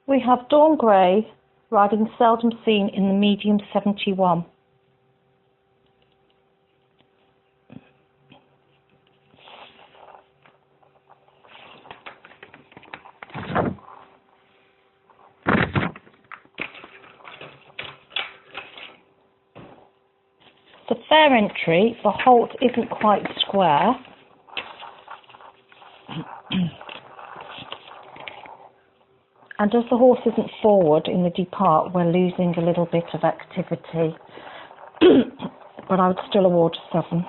We have Dawn Gray riding Seldom Seen in the medium 71. The fair entry, the halt isn't quite square. And as the horse isn't forward in the depart, we're losing a little bit of activity. But I would still award 7.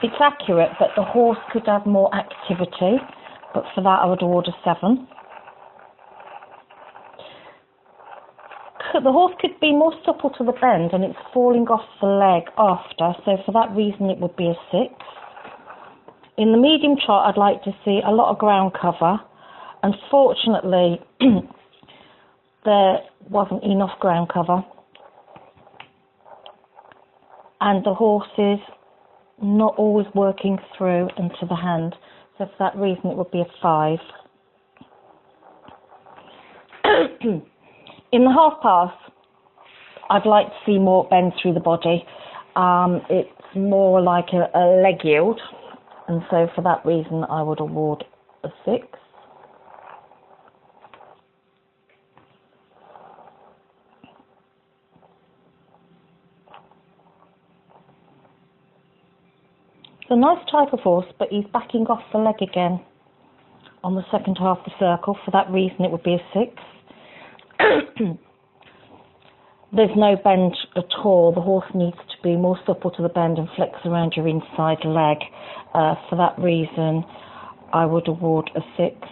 It's accurate, but the horse could have more activity, but for that I would award 7. The horse could be more supple to the bend and it's falling off the leg after, so for that reason it would be a 6. In the medium trot I'd like to see a lot of ground cover. Unfortunately there wasn't enough ground cover and the horse is not always working through into the hand, so for that reason it would be a 5. In the half pass, I'd like to see more bend through the body. It's more like a leg yield, and so for that reason I would award a 6. It's a nice type of horse, but he's backing off the leg again on the second half of the circle. For that reason it would be a 6. There's no bend at all. The horse needs to be more supple to the bend and flex around your inside leg. For that reason, I would award a 6.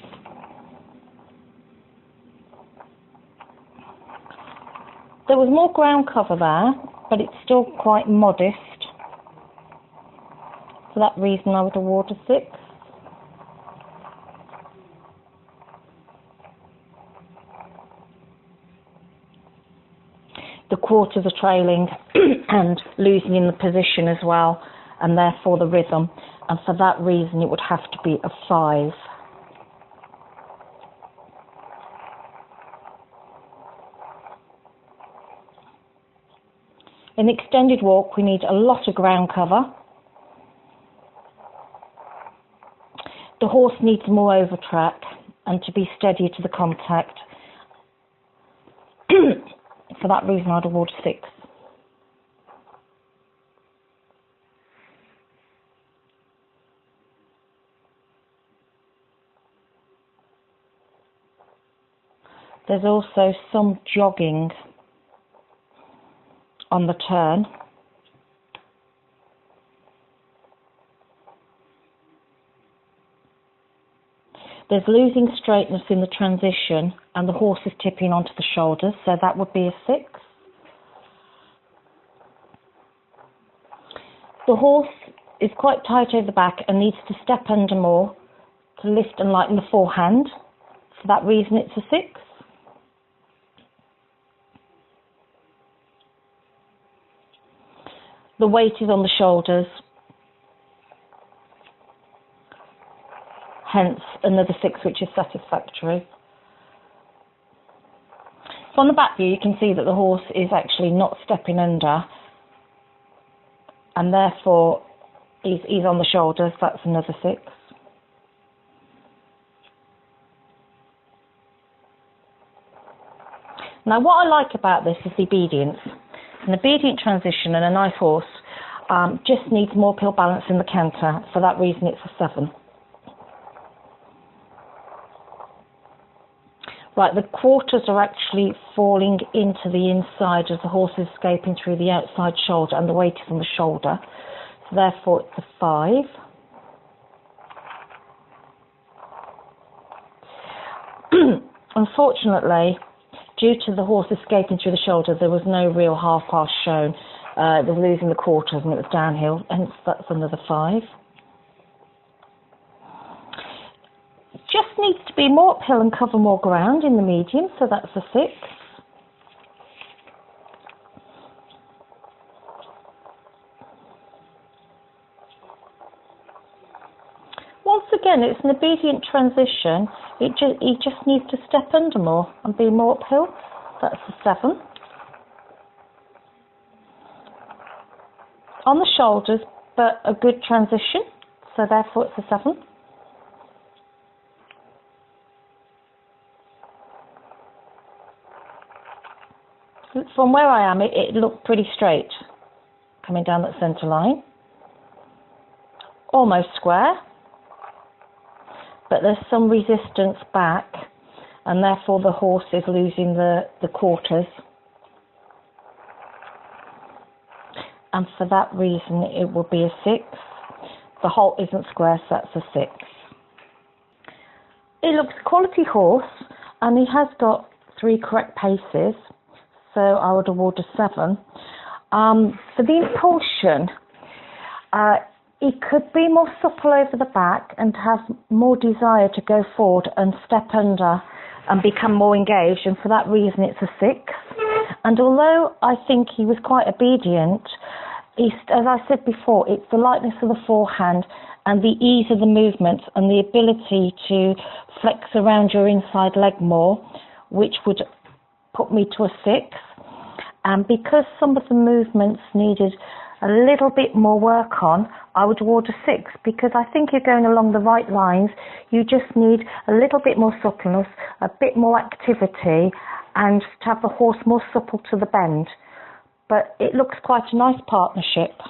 There was more ground cover there, but it's still quite modest. For that reason, I would award a 6. The quarters are trailing and losing in the position as well, and therefore the rhythm, and for that reason it would have to be a 5. In extended walk we need a lot of ground cover. The horse needs more over track and to be steadier to the contact. For that reason I'd award 6. There's also some jogging on the turn. There's losing straightness in the transition and the horse is tipping onto the shoulders, so that would be a 6. The horse is quite tight over the back and needs to step under more to lift and lighten the forehand. For that reason it's a 6. The weight is on the shoulders, hence another 6, which is satisfactory. So on the back view you can see that the horse is actually not stepping under and therefore he's on the shoulders. That's another 6. Now what I like about this is the obedience. An obedient transition and a nice horse just needs more pill balance in the canter. For that reason it's a 7. Right, the quarters are actually falling into the inside as the horse is escaping through the outside shoulder and the weight is on the shoulder. So therefore it's a 5. Unfortunately, due to the horse escaping through the shoulder, there was no real half pass shown. It was losing the quarters and it was downhill, hence that's another 5. Just needs to be more uphill and cover more ground in the medium, so that's a 6. again, it's an obedient transition. He just needs to step under more and be more uphill. That's a 7. On the shoulders, but a good transition, so therefore it's a 7. From where I am, it looked pretty straight, coming down that centre line. Almost square, but there's some resistance back, and therefore the horse is losing the quarters. And for that reason, it will be a 6. The halt isn't square, so that's a 6. It looks a quality horse, and he has got 3 correct paces, so I would award a 7. For the impulsion, he could be more supple over the back and have more desire to go forward and step under and become more engaged, and for that reason it's a 6. And although I think he was quite obedient, as I said before, it's the lightness of the forehand and the ease of the movements and the ability to flex around your inside leg more, which would put me to a 6. And because some of the movements needed a little bit more work on, I would award a 6, because I think you're going along the right lines. You just need a little bit more suppleness, a bit more activity, and to have the horse more supple to the bend. But it looks quite a nice partnership.